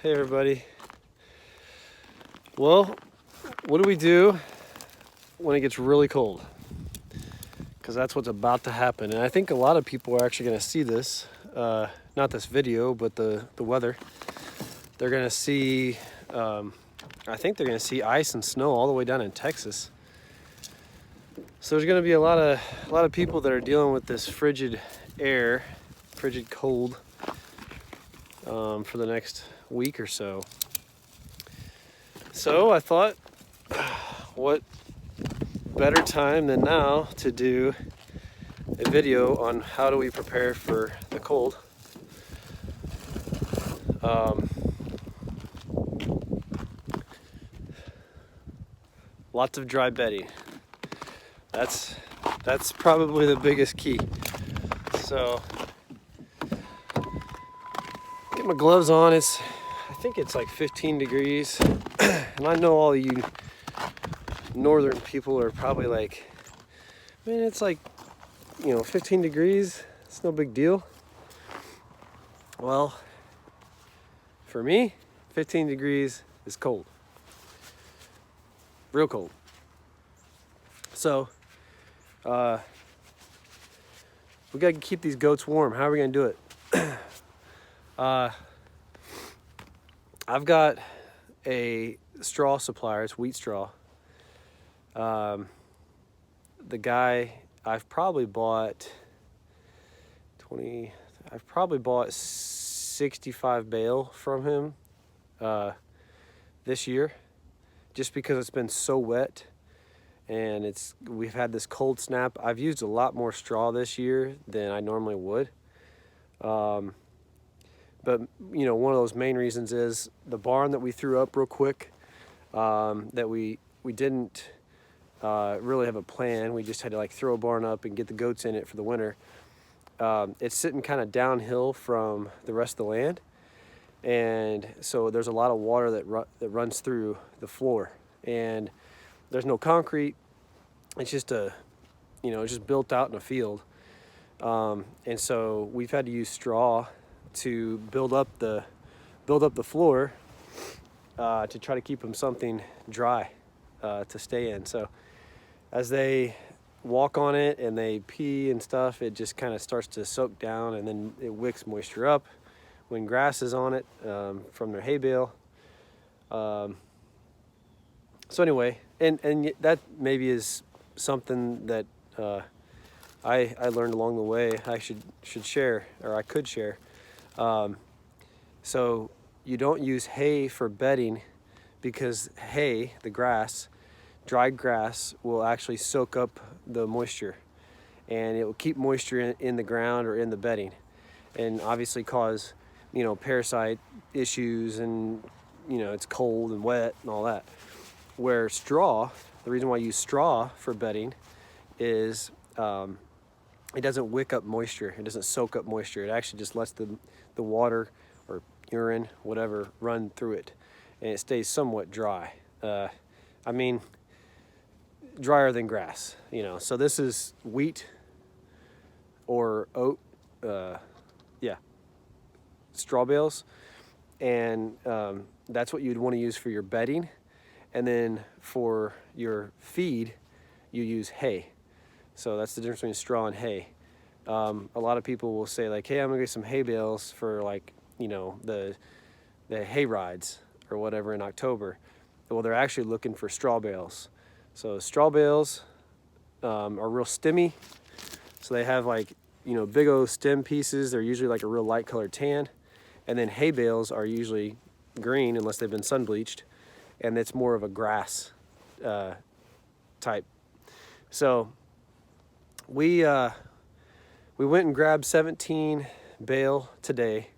Hey everybody. Well, what do we do when it gets really cold? Because that's what's about to happen. And I think a lot of people are actually going to see this, not this video, but the weather. They're going to see, I think they're going to see ice and snow all the way down in Texas. So there's going to be a lot of people that are dealing with this frigid air, frigid cold, for the next week or so. So I thought, what better time than now to do a video on how do we prepare for the cold. Lots of dry bedding. That's probably the biggest key. So get my gloves on. I think it's like 15 degrees. And I know all you northern people are probably like, man, it's like, 15 degrees. It's no big deal. Well, for me, 15 degrees is cold. Real cold. So, we gotta keep these goats warm. How are we gonna do it? I've got a straw supplier. It's wheat straw. The guy, I've probably bought 65 bale from him this year, just because it's been so wet and we've had this cold snap. I've used a lot more straw this year than I normally would. But one of those main reasons is the barn that we threw up real quick, that we didn't really have a plan. We just had to throw a barn up and get the goats in it for the winter. It's sitting kind of downhill from the rest of the land, and so there's a lot of water that runs through the floor, and there's no concrete. It's just it's just built out in a field, and so we've had to use straw to build up the floor to try to keep them something dry to stay in. So as they walk on it and they pee and stuff, it just kind of starts to soak down, and then it wicks moisture up when grass is on it from their hay bale. So anyway, and that maybe is something that I learned along the way. I should share, or I could share. So you don't use hay for bedding, because hay, the grass, dried grass, will actually soak up the moisture, and it will keep moisture in the ground or in the bedding, and obviously cause parasite issues, and it's cold and wet and all that. Where straw, the reason why I use straw for bedding is it doesn't wick up moisture. It doesn't soak up moisture. It actually just lets the water or urine, whatever, run through it, and it stays somewhat dry. I mean, drier than grass, So this is wheat or oat, straw bales, and that's what you'd want to use for your bedding. And then for your feed, you use hay. So that's the difference between straw and hay. A lot of people will say hey, I'm gonna get some hay bales for the hay rides or whatever in October. Well, they're actually looking for straw bales. So straw bales are real stemmy. So they have big old stem pieces. They're usually a real light colored tan. And then hay bales are usually green unless they've been sun bleached, and it's more of a grass type. So we went and grabbed 17 bale today.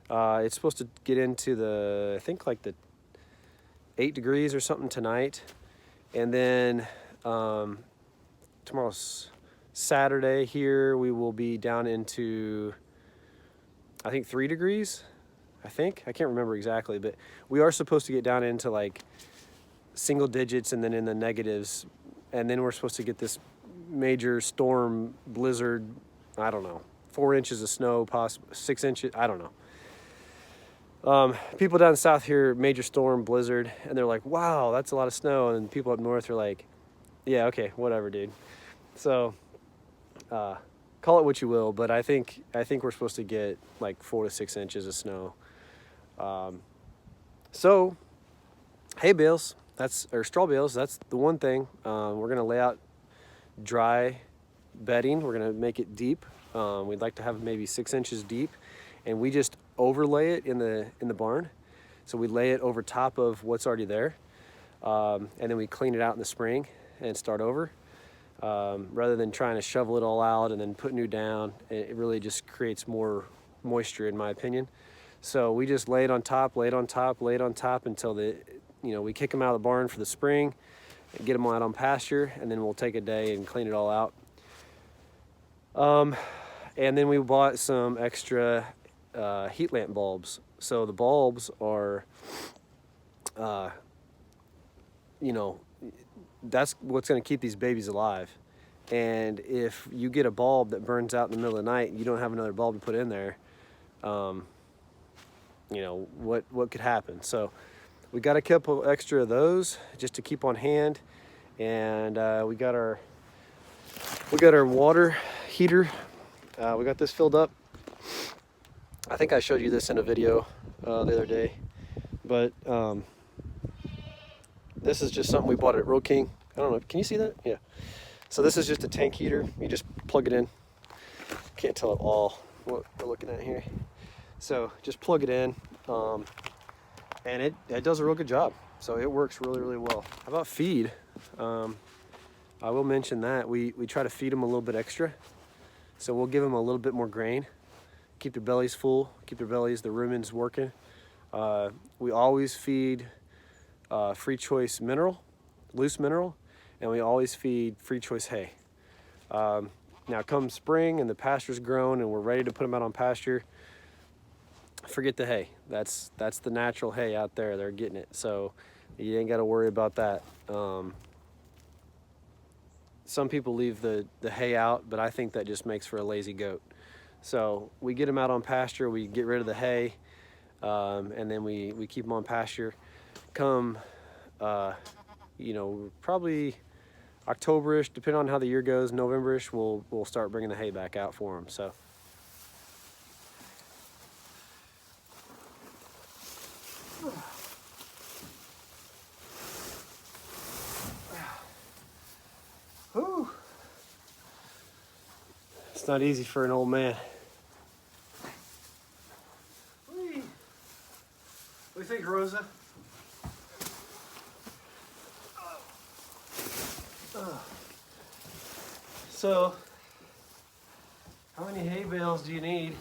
It's supposed to get into I think the 8 degrees or something tonight, and then tomorrow's Saturday here, we will be down into I think 3 degrees. I can't remember exactly, but we are supposed to get down into single digits and then in the negatives, and then we're supposed to get this major storm blizzard. I don't know, 4 inches of snow, possibly 6 inches. I don't know. People down south here, major storm, blizzard, and they're like, wow, that's a lot of snow. And people up north are like, yeah, okay, whatever, dude. So call it what you will, but I think we're supposed to get like 4 to 6 inches of snow. So hay bales, or straw bales, that's the one thing. We're gonna lay out dry bedding. We're gonna make it deep. We'd like to have maybe 6 inches deep, and we just overlay it in the barn. So we lay it over top of what's already there, and then we clean it out in the spring and start over. Rather than trying to shovel it all out and then put new down, it really just creates more moisture, in my opinion. So we just lay it on top, lay it on top, lay it on top until we kick them out of the barn for the spring, and get them out on pasture, and then we'll take a day and clean it all out. And then we bought some extra heat lamp bulbs. So the bulbs are, that's what's going to keep these babies alive. And if you get a bulb that burns out in the middle of the night, you don't have another bulb to put in there, what could happen? So we got a couple extra of those just to keep on hand. And we got our water heater. We got this filled up. I think I showed you this in a video the other day, but this is just something we bought at Road King. I don't know, can you see that? Yeah. So this is just a tank heater. You just plug it in. Can't tell at all what we're looking at here. So just plug it in, and it does a real good job. So it works really, really well. How about feed? I will mention that we try to feed them a little bit extra. So we'll give them a little bit more grain, keep their bellies full, keep their bellies, the rumens working. We always feed free choice mineral, loose mineral, and we always feed free choice hay. Now come spring and the pasture's grown and we're ready to put them out on pasture, forget the hay. That's the natural hay out there. They're getting it. So you ain't got to worry about that. Some people leave the hay out, but I think that just makes for a lazy goat. So we get them out on pasture, we get rid of the hay, and then we keep them on pasture. Come, probably October-ish, depending on how the year goes, November-ish, we'll start bringing the hay back out for them. So. Whew. It's not easy for an old man. What do you think, Rosa? So, how many hay bales do you need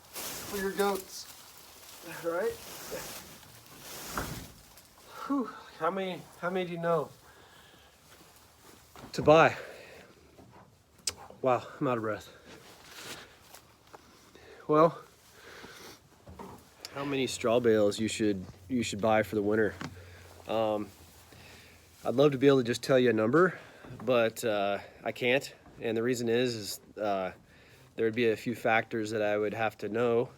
for your goats? Right? Whew. How many do you know to buy? Wow, I'm out of breath. Well, how many straw bales you should buy for the winter? I'd love to be able to just tell you a number, but I can't. And the reason is there would be a few factors that I would have to know,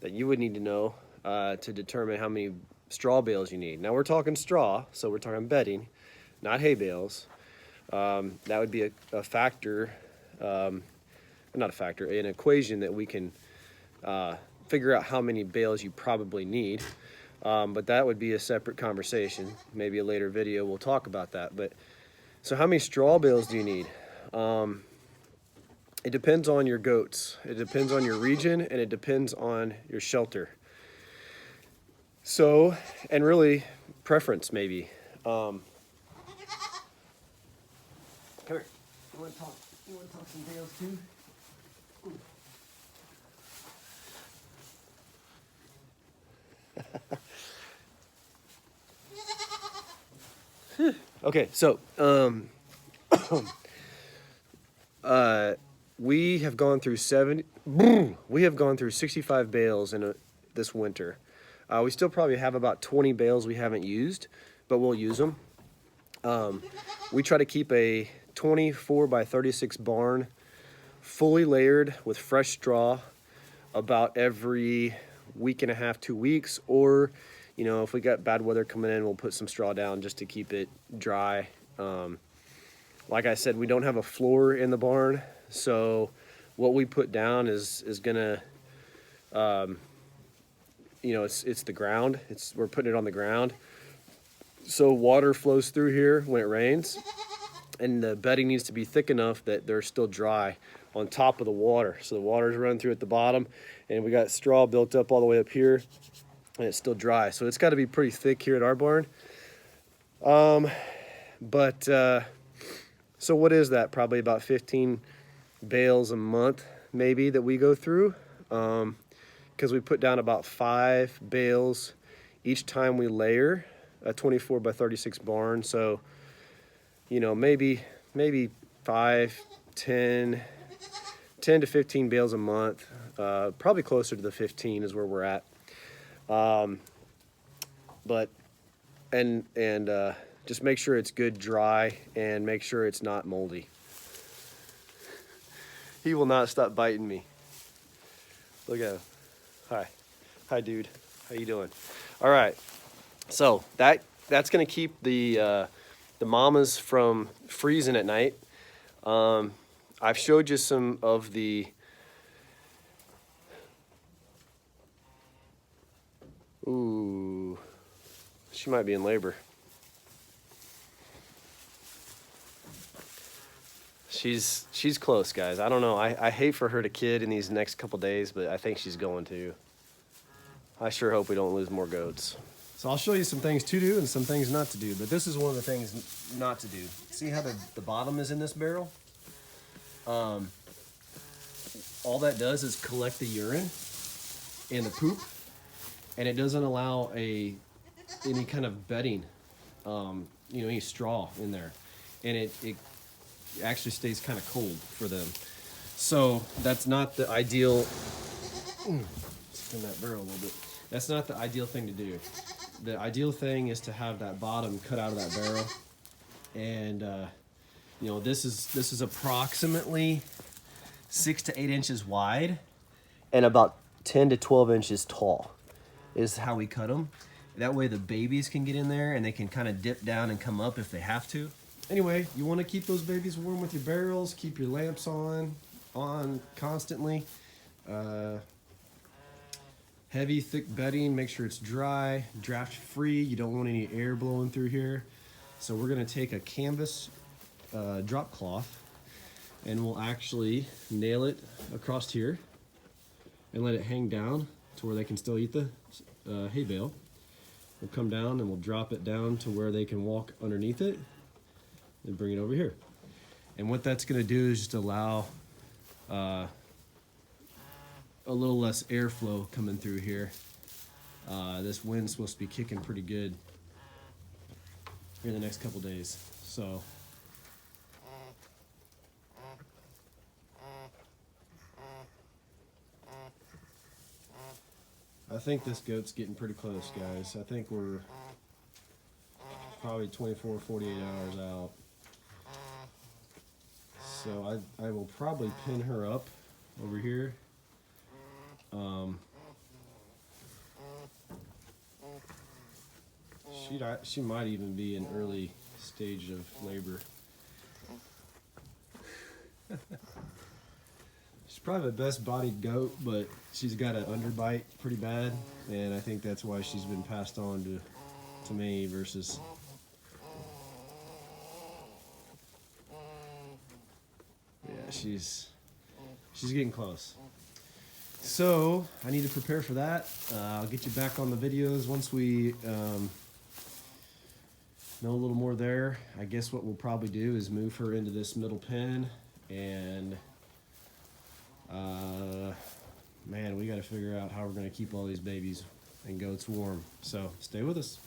that you would need to know to determine how many straw bales you need. Now we're talking straw, so we're talking bedding, not hay bales. That would be a factor, not a factor, an equation that we can figure out how many bales you probably need. But that would be a separate conversation. Maybe a later video we'll talk about that. But so how many straw bales do you need? It depends on your goats. It depends on your region, and it depends on your shelter. So, and really preference maybe. Come here. You want to talk some bales too? Okay, so we have gone through 65 bales in this winter. We still probably have about 20 bales we haven't used, but we'll use them. We try to keep a 24 by 36 barn fully layered with fresh straw about every week and a half, 2 weeks, or you know, if we got bad weather coming in, we'll put some straw down just to keep it dry. Like I said, we don't have a floor in the barn, so what we put down is gonna, you know, it's the ground. We're putting it on the ground, so water flows through here when it rains, and the bedding needs to be thick enough that they're still dry on top of the water. So the water's running through at the bottom, and we got straw built up all the way up here, and it's still dry. So it's got to be pretty thick here at our barn. So what is that? Probably about 15 bales a month, maybe, that we go through. Because we put down about 5 bales each time we layer a 24 by 36 barn. So, you know, maybe 5, 10 to 15 bales a month. Probably closer to the 15 is where we're at. Just make sure it's good dry and make sure it's not moldy. He will not stop biting me. Look at him. Hi dude, how you doing? All right, so that's gonna keep the mamas from freezing at night. I've showed you some of the ooh, she might be in labor. She's close, guys. I don't know. I hate for her to kid in these next couple days, but I think she's going to. I sure hope we don't lose more goats. So I'll show you some things to do and some things not to do, but this is one of the things not to do. See how the bottom is in this barrel? All that does is collect the urine and the poop, and it doesn't allow any kind of bedding, you know, any straw in there, and it actually stays kind of cold for them. So that's not the ideal. Spin that barrel a little bit. That's not the ideal thing to do. The ideal thing is to have that bottom cut out of that barrel, and you know, this is approximately 6 to 8 inches wide and about 10 to 12 inches tall is how we cut them. That way the babies can get in there and they can kind of dip down and come up if they have to. Anyway, you want to keep those babies warm with your barrels, keep your lamps on constantly. Heavy, thick bedding, make sure it's dry, draft free. You don't want any air blowing through here. So we're gonna take a canvas drop cloth and we'll actually nail it across here and let it hang down to where they can still eat the hay bale. We'll come down and we'll drop it down to where they can walk underneath it and bring it over here. And what that's gonna do is just allow a little less airflow coming through here. This wind's supposed to be kicking pretty good here in the next couple days. So I think this goat's getting pretty close, guys. I think we're probably 24, 48 hours out. So I will probably pin her up over here. She might even be in early stage of labor. She's probably the best bodied goat, but she's got an underbite pretty bad, and I think that's why she's been passed on to me versus. Yeah, she's getting close. So I need to prepare for that. I'll get you back on the videos once we know a little more there. I guess what we'll probably do is move her into this middle pen, and man, we got to figure out how we're going to keep all these babies and goats warm. So stay with us.